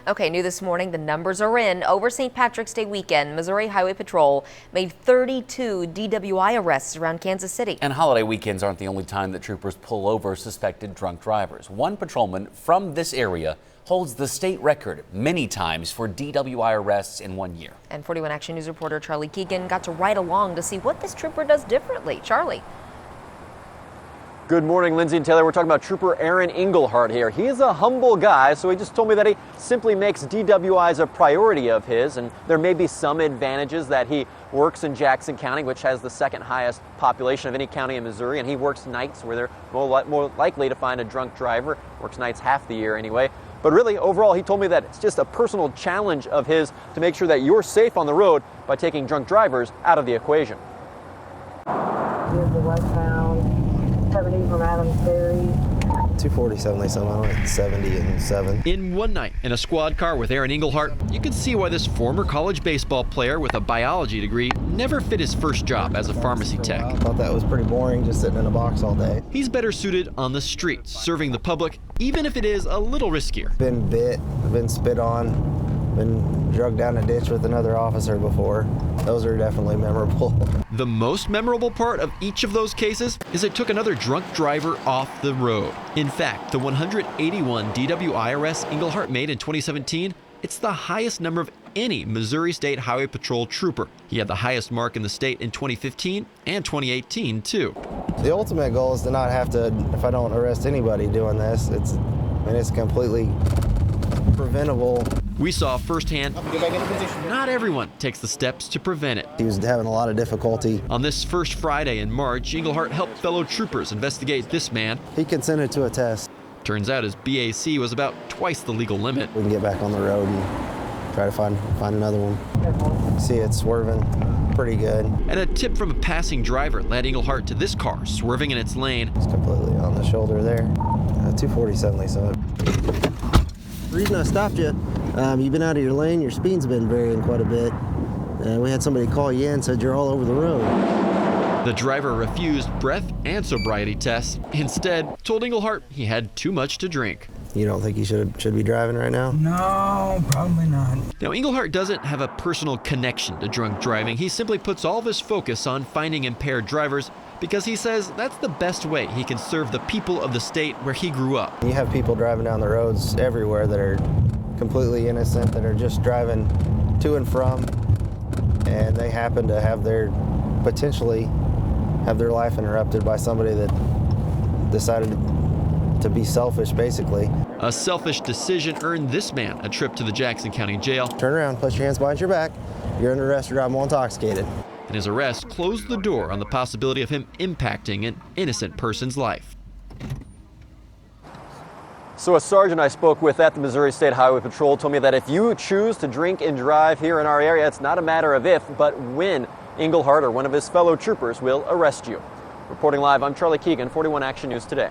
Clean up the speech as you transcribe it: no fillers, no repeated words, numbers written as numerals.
Okay, new this morning, the numbers are in. Over St. Patrick's Day weekend, Missouri Highway Patrol made 32 DWI arrests around Kansas City. And holiday weekends aren't the only time that troopers pull over suspected drunk drivers. One patrolman from this area holds the state record many times for DWI arrests in 1 year. And 41 Action News reporter Charlie Keegan got to ride along to see what this trooper does differently. Charlie. Good morning, Lindsay and Taylor. We're talking about Trooper Aaron Engelhart here. He is a humble guy, so he just told me that he simply makes DWIs a priority of his, and there may be some advantages that he works in Jackson County, which has the second highest population of any county in Missouri, and he works nights where they're more likely to find a drunk driver. Works nights half the year anyway. But really, overall, he told me that it's just a personal challenge of his to make sure that you're safe on the road by taking drunk drivers out of the equation. Here's the westbound. 70 from Adams Ferry. 247, they somehow went 70 and 7. In one night, in a squad car with Aaron Engelhart, you can see why this former college baseball player with a biology degree never fit his first job as a pharmacy tech. I thought that was pretty boring, just sitting in a box all day. He's better suited on the streets, serving the public, even if it is a little riskier. Been bit, been spit on, been drugged down a ditch with another officer before. Those are definitely memorable. The most memorable part of each of those cases is it took another drunk driver off the road. In fact, the 181 DWI arrests Engelhart made in 2017, it's the highest number of any Missouri State Highway Patrol trooper. He had the highest mark in the state in 2015 and 2018 too. The ultimate goal is to not have to, if I don't arrest anybody doing this, it's completely preventable. We saw firsthand, not everyone takes the steps to prevent it. He was having a lot of difficulty. On this first Friday in March, Engelhart helped fellow troopers investigate this man. He consented to a test. Turns out his BAC was about twice the legal limit. We can get back on the road and try to find another one. See, it's swerving pretty good. And a tip from a passing driver led Engelhart to this car, swerving in its lane. It's completely on the shoulder there. 247, they saw it. The reason I stopped you, you've been out of your lane, your speed's been varying quite a bit. We had somebody call you in and said you're all over the road. The driver refused breath and sobriety tests. Instead, told Engelhart he had too much to drink. You don't think you should be driving right now? No, probably not. Now, Engelhart doesn't have a personal connection to drunk driving. He simply puts all of his focus on finding impaired drivers because he says that's the best way he can serve the people of the state where he grew up. You have people driving down the roads everywhere that are completely innocent, that are just driving to and from, and they happen to have potentially have their life interrupted by somebody that decided to be selfish, basically. A selfish decision earned this man a trip to the Jackson County Jail. Turn around, put your hands behind your back. You're under arrest, you're driving while intoxicated. And his arrest closed the door on the possibility of him impacting an innocent person's life. So a sergeant I spoke with at the Missouri State Highway Patrol told me that if you choose to drink and drive here in our area, it's not a matter of if, but when Engelhart or one of his fellow troopers will arrest you. Reporting live, I'm Charlie Keegan, 41 Action News Today.